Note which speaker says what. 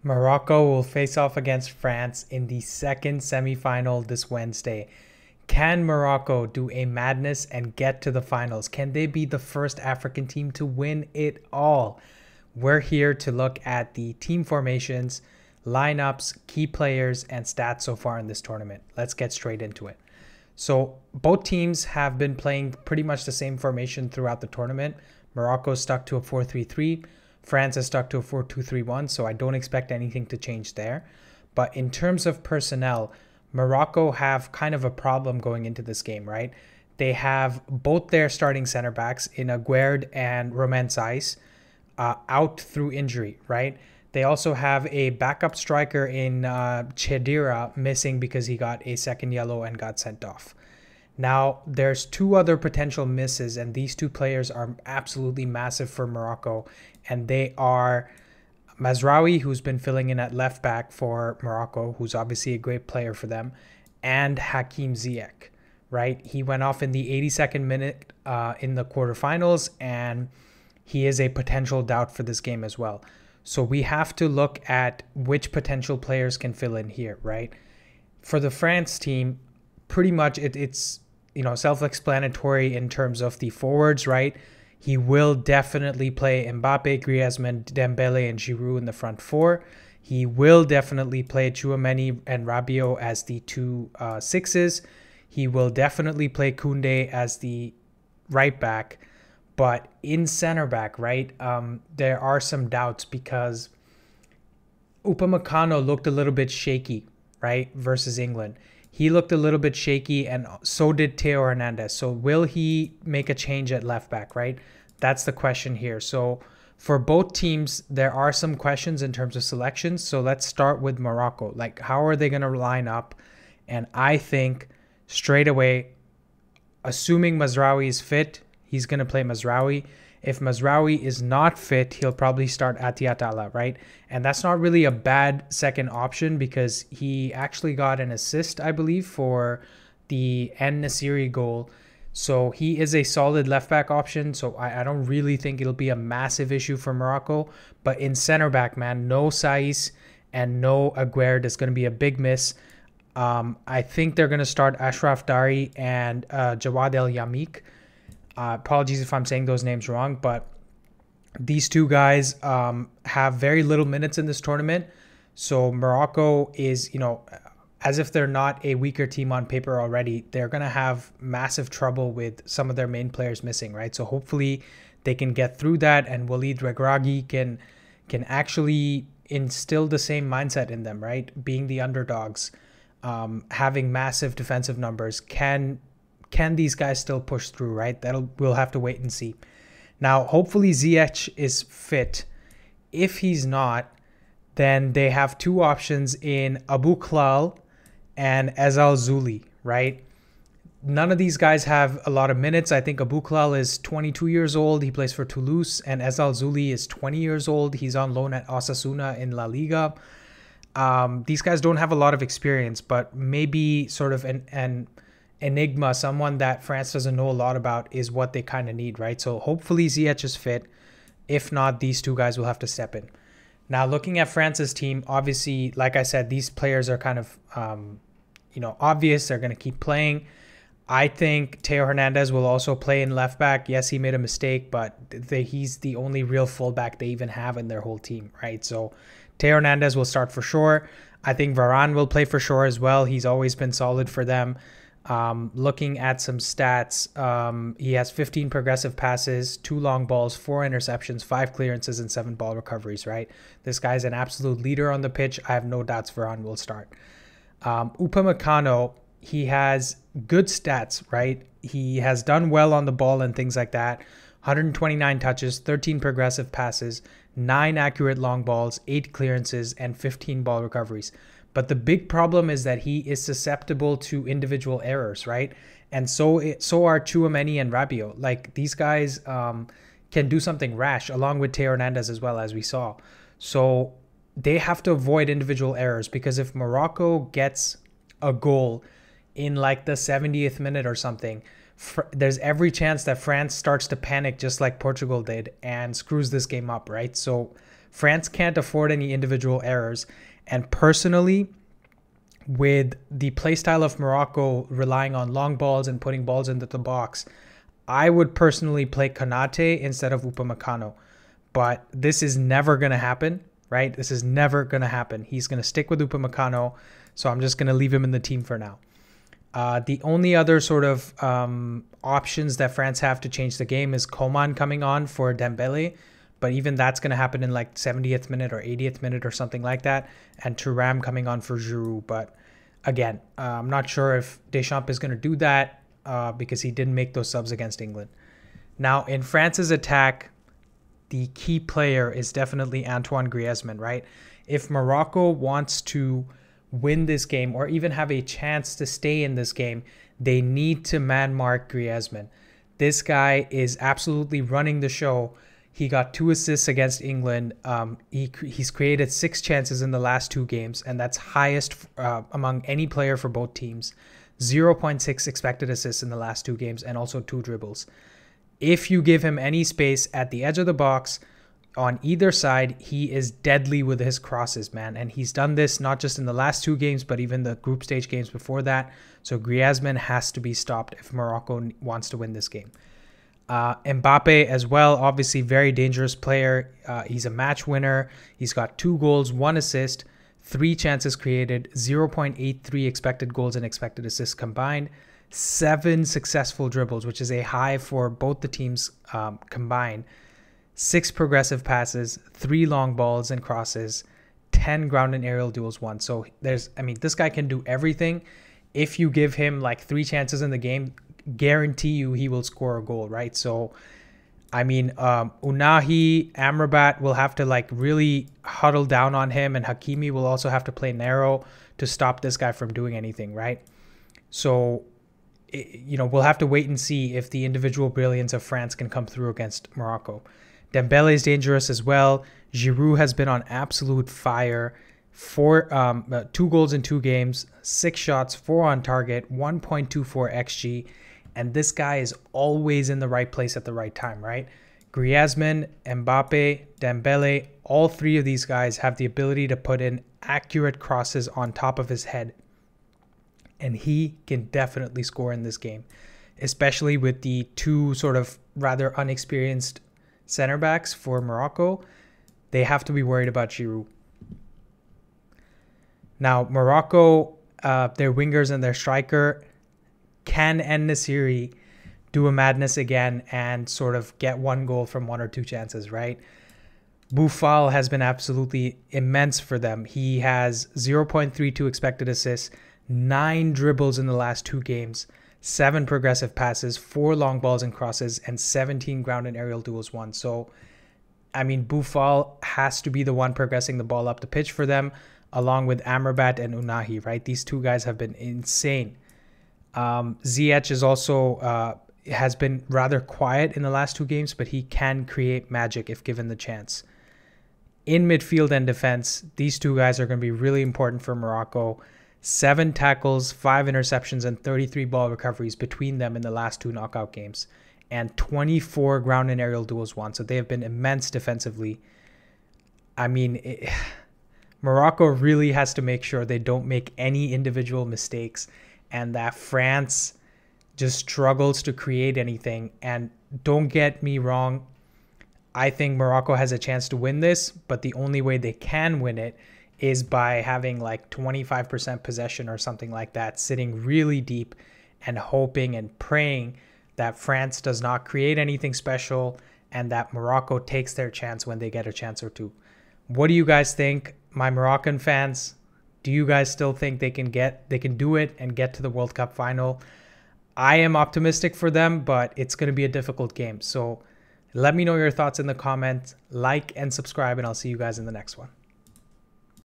Speaker 1: Morocco will face off against France in the second semifinal this Wednesday. Can Morocco do a madness and get to the finals? Can they be the first African team to win it all? We're here to look at the team formations, lineups, key players, and stats so far in this tournament. Let's get straight into it. So, both teams have been playing pretty much the same formation throughout the tournament. Morocco stuck to a 4-3-3. France has stuck to a 4-2-3-1, so I don't expect anything to change there. But in terms of personnel, Morocco have kind of a problem going into this game, right? They have both their starting center backs in Aguerd and Romain Saiss out through injury, right? They also have a backup striker in Chedira missing because he got a second yellow and got sent off. Now, there's two other potential misses, and these two players are absolutely massive for Morocco, and they are Mazraoui, who's been filling in at left back for Morocco, who's obviously a great player for them, and Hakim Ziyech, right? He went off in the 82nd minute in the quarterfinals, and he is a potential doubt for this game as well. So we have to look at which potential players can fill in here, right? For the France team, pretty much it's self-explanatory in terms of the forwards, right? He will definitely play Mbappe, Griezmann, Dembele, and Giroud in the front four. He will definitely play Tchouameni and Rabiot as the two sixes. He will definitely play Koundé as the right back. But in center back, right, there are some doubts because Upamecano looked a little bit shaky, right, versus England. He looked a little bit shaky, and so did Theo Hernandez. So will he make a change at left back, right? That's the question here. So for both teams, there are some questions in terms of selections. So let's start with Morocco. Like, how are they going to line up? And I think straight away, assuming Mazraoui is fit, he's going to play Mazraoui. If Mazraoui is not fit, he'll probably start Atiatala, right? And that's not really a bad second option because he actually got an assist, I believe, for the En-Nesyri goal. So he is a solid left back option. So I don't really think it'll be a massive issue for Morocco. But in center back, man, no Saiss and no Aguerd is going to be a big miss. I think they're going to start Ashraf Dari and Jawad El Yamik. Apologies if I'm saying those names wrong, but these two guys have very little minutes in this tournament. So Morocco is, as if they're not a weaker team on paper already, they're going to have massive trouble with some of their main players missing, right? So hopefully they can get through that, and Walid Regragui can actually instill the same mindset in them, right? Being the underdogs, having massive defensive numbers, can these guys still push through, right? We'll have to wait and see. Now, hopefully Ziyech is fit. If he's not, then they have two options in Abu Klal and Ezal Zuli, right? None of these guys have a lot of minutes. I think Abu Klal is 22 years old. He plays for Toulouse, and Ezal Zuli is 20 years old. He's on loan at Osasuna in La Liga. These guys don't have a lot of experience, but maybe sort of an enigma, someone that France doesn't know a lot about, is what they kind of need, right? So hopefully Ziyech is fit. If not, these two guys will have to step in. Now, looking at France's team, obviously, like I said, these players are kind of, obvious. They're going to keep playing. I think Theo Hernandez will also play in left back. Yes, he made a mistake, but he's the only real fullback they even have in their whole team, right? So Theo Hernandez will start for sure. I think Varane will play for sure as well. He's always been solid for them. Looking at some stats, he has 15 progressive passes, 2 long balls, 4 interceptions, 5 clearances, and 7 ball recoveries, right? This guy's an absolute leader on the pitch. I have no doubts Varane will start. Upamecano, he has good stats, right? He has done well on the ball and things like that. 129 touches, 13 progressive passes, 9 accurate long balls, 8 clearances, and 15 ball recoveries. But the big problem is that he is susceptible to individual errors, right? And so are Tchouameni and Rabiot. Like, these guys can do something rash, along with Theo Hernandez as well, as we saw. So they have to avoid individual errors, because if Morocco gets a goal in like the 70th minute or something, there's every chance that France starts to panic just like Portugal did and screws this game up, right? So France can't afford any individual errors. And personally, with the playstyle of Morocco relying on long balls and putting balls into the box, I would personally play Konate instead of Upamecano. But this is never going to happen, right? This is never going to happen. He's going to stick with Upamecano, so I'm just going to leave him in the team for now. The only other sort of options that France have to change the game is Coman coming on for Dembele, but even that's going to happen in like 70th minute or 80th minute or something like that, and Thuram coming on for Giroud. But again, I'm not sure if Deschamps is going to do that because he didn't make those subs against England. Now, in France's attack, the key player is definitely Antoine Griezmann, right? If Morocco wants to win this game or even have a chance to stay in this game, they need to man mark Griezmann. This guy is absolutely running the show. He got 2 assists against England. He's created 6 chances in the last 2 games, and that's highest among any player for both teams. 0.6 expected assists in the last 2 games, and also 2 dribbles. If you give him any space at the edge of the box, on either side, he is deadly with his crosses, man. And he's done this not just in the last 2 games, but even the group stage games before that. So Griezmann has to be stopped if Morocco wants to win this game. Mbappe as well, obviously very dangerous player. He's a match winner. He's got 2 goals, 1 assist, 3 chances created, 0.83 expected goals and expected assists combined, 7 successful dribbles, which is a high for both the teams combined. 6 progressive passes, 3 long balls and crosses, 10 ground and aerial duels won. So this guy can do everything. If you give him like 3 chances in the game, guarantee you he will score a goal, right? So, Unahi, Amrabat will have to like really huddle down on him, and Hakimi will also have to play narrow to stop this guy from doing anything, right? So, we'll have to wait and see if the individual brilliance of France can come through against Morocco. Dembele is dangerous as well. Giroud has been on absolute fire. 2 goals in 2 games, 6 shots, 4 on target, 1.24 xG. And this guy is always in the right place at the right time, right? Griezmann, Mbappe, Dembele, all 3 of these guys have the ability to put in accurate crosses on top of his head. And he can definitely score in this game, especially with the 2 sort of rather unexperienced center backs for Morocco. They have to be worried about Giroud. Now, Morocco, their wingers and their striker can En-Nesyri do a madness again and sort of get 1 goal from 1 or 2 chances, right? Boufal has been absolutely immense for them. He has 0.32 expected assists, 9 dribbles in the last 2 games, 7 progressive passes, 4 long balls and crosses, and 17 ground and aerial duels won. So, Boufal has to be the one progressing the ball up the pitch for them, along with Amrabat and Unahi, right? These 2 guys have been insane. Ziyech is also has been rather quiet in the last 2 games, but he can create magic if given the chance. In midfield and defense, these 2 guys are going to be really important for Morocco. 7 tackles, 5 interceptions, and 33 ball recoveries between them in the last 2 knockout games, and 24 ground and aerial duels won. So they have been immense defensively. Morocco really has to make sure they don't make any individual mistakes, and that France just struggles to create anything. And don't get me wrong, I think Morocco has a chance to win this, but the only way they can win it is by having like 25% possession or something like that, sitting really deep and hoping and praying that France does not create anything special and that Morocco takes their chance when they get a chance or 2. What do you guys think, my Moroccan fans? Do you guys still think they can do it and get to the World Cup final? I am optimistic for them, but it's going to be a difficult game. So let me know your thoughts in the comments, like and subscribe, and I'll see you guys in the next one.